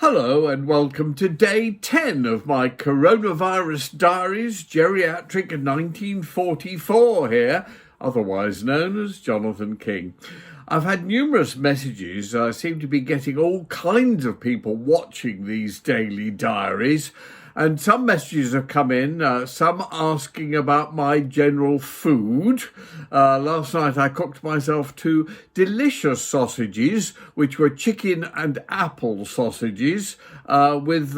Hello and welcome to day 10 of my coronavirus diaries, Geriatric 1944 here, otherwise known as Jonathan King. I've had numerous messages. I seem to be getting all kinds of people watching these daily diaries. And some messages have come in, some asking about my general food. Last night I cooked myself 2 delicious sausages, which were chicken and apple sausages, with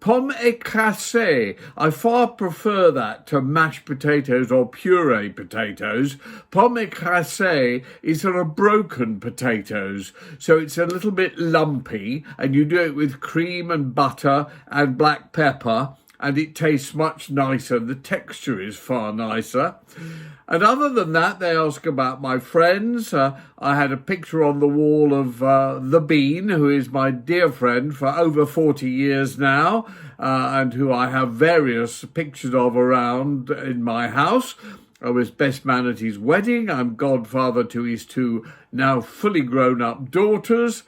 pomme écrasée. I far prefer that to mashed potatoes or puree potatoes. Pomme écrasée is sort of broken potatoes, so it's a little bit lumpy, and you do it with cream and butter and black pepper, and it tastes much nicer. The texture is far nicer. And other than that, they ask about my friends. I had a picture on the wall of the Bean, who is my dear friend for over 40 years now, and who I have various pictures of around in my house. I was best man at his wedding. I'm godfather to his 2 now fully grown-up daughters.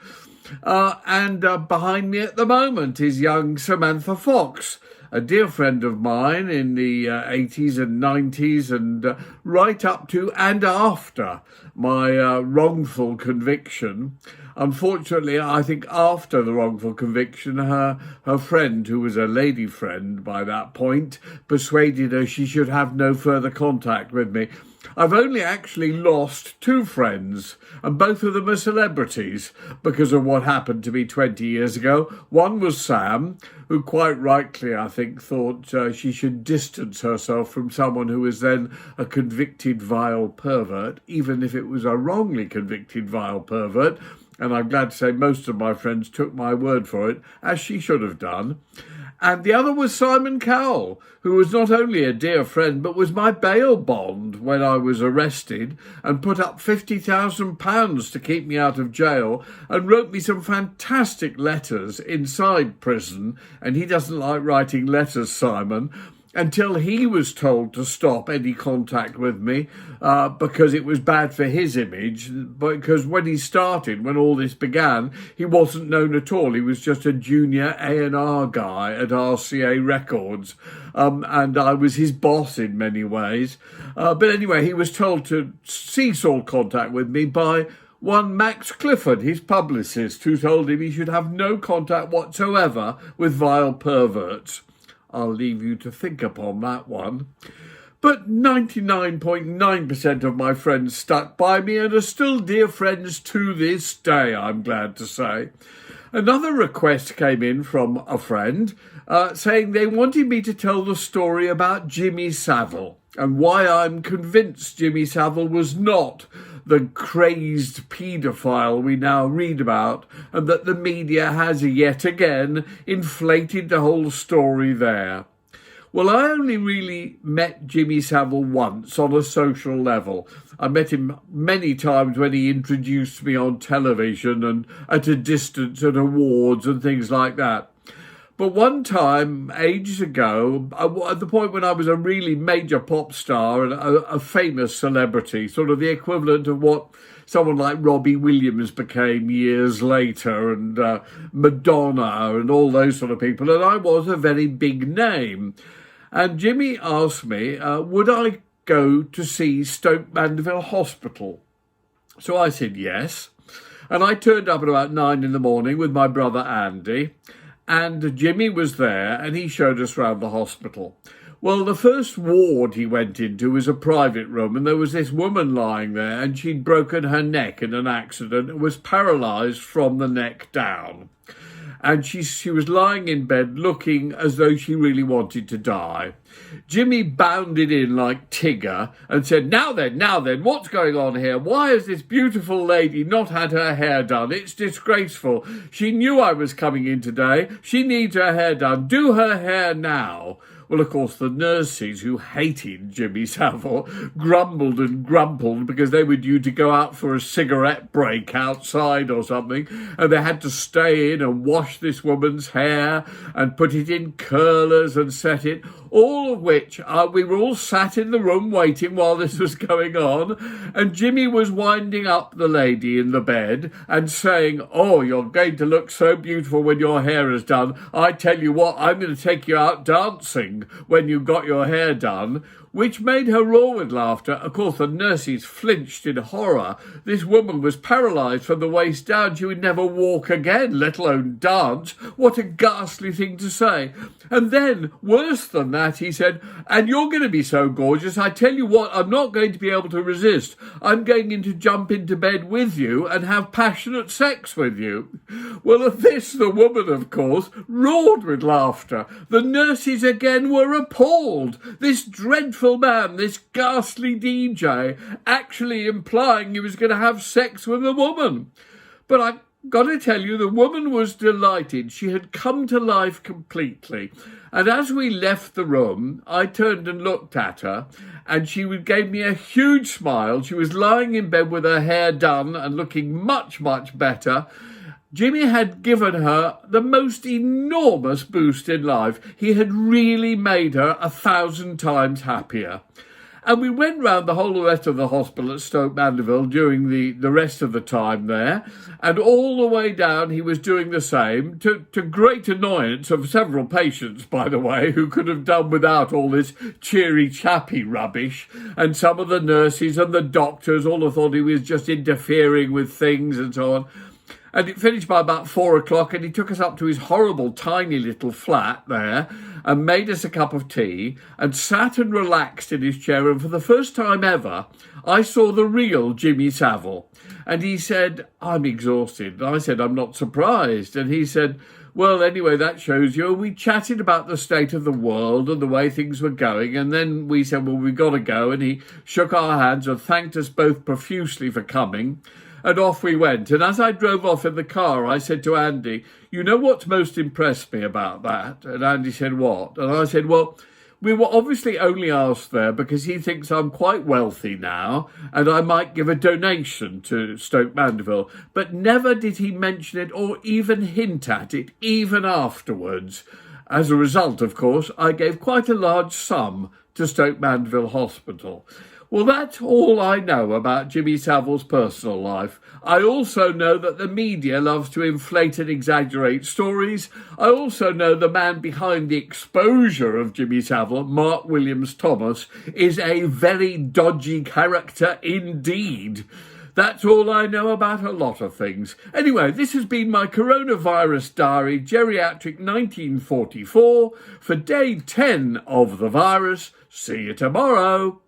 And behind me at the moment is young Samantha Fox, a dear friend of mine in the 80s and 90s and right up to and after my wrongful conviction. Unfortunately, I think after the wrongful conviction, her friend, who was a lady friend by that point, persuaded her she should have no further contact with me. I've only actually lost 2 friends, and both of them are celebrities because of what happened to me 20 years ago. One was Sam, who quite rightly, I think, thought she should distance herself from someone who was then a convicted vile pervert, even if it was a wrongly convicted vile pervert. And I'm glad to say most of my friends took my word for it, as she should have done. And the other was Simon Cowell, who was not only a dear friend, but was my bail bond when I was arrested and put up £50,000 to keep me out of jail and wrote me some fantastic letters inside prison. And he doesn't like writing letters, Simon, until he was told to stop any contact with me because it was bad for his image. Because when he started, when all this began, he wasn't known at all. He was just a junior A&R guy at RCA Records, and I was his boss in many ways. But anyway, he was told to cease all contact with me by one Max Clifford, his publicist, who told him he should have no contact whatsoever with vile perverts. I'll leave you to think upon that one. But 99.9% of my friends stuck by me and are still dear friends to this day, I'm glad to say. Another request came in from a friend saying they wanted me to tell the story about Jimmy Savile and why I'm convinced Jimmy Savile was not the crazed paedophile we now read about, and that the media has yet again inflated the whole story there. Well, I only really met Jimmy Savile once on a social level. I met him many times when he introduced me on television and at a distance at awards and things like that. But one time, ages ago, at the point when I was a really major pop star and a famous celebrity, sort of the equivalent of what someone like Robbie Williams became years later, and Madonna and all those sort of people, and I was a very big name. And Jimmy asked me, would I go to see Stoke Mandeville Hospital? So I said yes. And I turned up at about 9 a.m. with my brother Andy. And Jimmy was there, and he showed us round the hospital. Well, the first ward he went into was a private room, and there was this woman lying there, and she'd broken her neck in an accident and was paralysed from the neck down. And she was lying in bed looking as though she really wanted to die. Jimmy bounded in like Tigger and said, now then, what's going on here? Why has this beautiful lady not had her hair done? It's disgraceful. She knew I was coming in today. She needs her hair done. Do her hair now. Well, of course, the nurses who hated Jimmy Savile grumbled and grumbled because they were due to go out for a cigarette break outside or something, and they had to stay in and wash this woman's hair and put it in curlers and set it, all of which we were all sat in the room waiting while this was going on, and Jimmy was winding up the lady in the bed and saying, "Oh, you're going to look so beautiful when your hair is done. I tell you what, I'm going to take you out dancing when you've got your hair done," which made her roar with laughter. Of course, the nurses flinched in horror. This woman was paralysed from the waist down. She would never walk again, let alone dance. What a ghastly thing to say. And then, worse than that, he said, "And you're going to be so gorgeous, I tell you what, I'm not going to be able to resist. I'm going to jump into bed with you and have passionate sex with you." Well, at this, the woman, of course, roared with laughter. The nurses again were appalled. This dreadful man, this ghastly DJ, actually implying he was going to have sex with a woman. But I got to tell you, the woman was delighted. She had come to life completely. And as we left the room, I turned and looked at her, and she gave me a huge smile. She was lying in bed with her hair done and looking much, much better. Jimmy had given her the most enormous boost in life. He had really made her 1,000 times happier. And we went round the whole rest of the hospital at Stoke Mandeville during the rest of the time there. And all the way down, he was doing the same, to great annoyance of several patients, by the way, who could have done without all this cheery, chappy rubbish. And some of the nurses and the doctors all thought he was just interfering with things and so on. And it finished by about 4 o'clock, and he took us up to his horrible, tiny little flat there and made us a cup of tea and sat and relaxed in his chair. And for the first time ever, I saw the real Jimmy Savile. And he said, "I'm exhausted." And I said, "I'm not surprised." And he said, "Well, anyway, that shows you." We chatted about the state of the world and the way things were going. And then we said, "Well, we've got to go." And he shook our hands and thanked us both profusely for coming. And off we went. And as I drove off in the car, I said to Andy, "You know what's most impressed me about that?" And Andy said, "What?" And I said, "Well, we were obviously only asked there because he thinks I'm quite wealthy now and I might give a donation to Stoke Mandeville. But never did he mention it or even hint at it, even afterwards. As a result, of course, I gave quite a large sum to Stoke Mandeville Hospital." Well, that's all I know about Jimmy Savile's personal life. I also know that the media loves to inflate and exaggerate stories. I also know the man behind the exposure of Jimmy Savile, Mark Williams Thomas, is a very dodgy character indeed. That's all I know about a lot of things. Anyway, this has been my coronavirus diary, Geriatric 1944, for day 10 of the virus. See you tomorrow.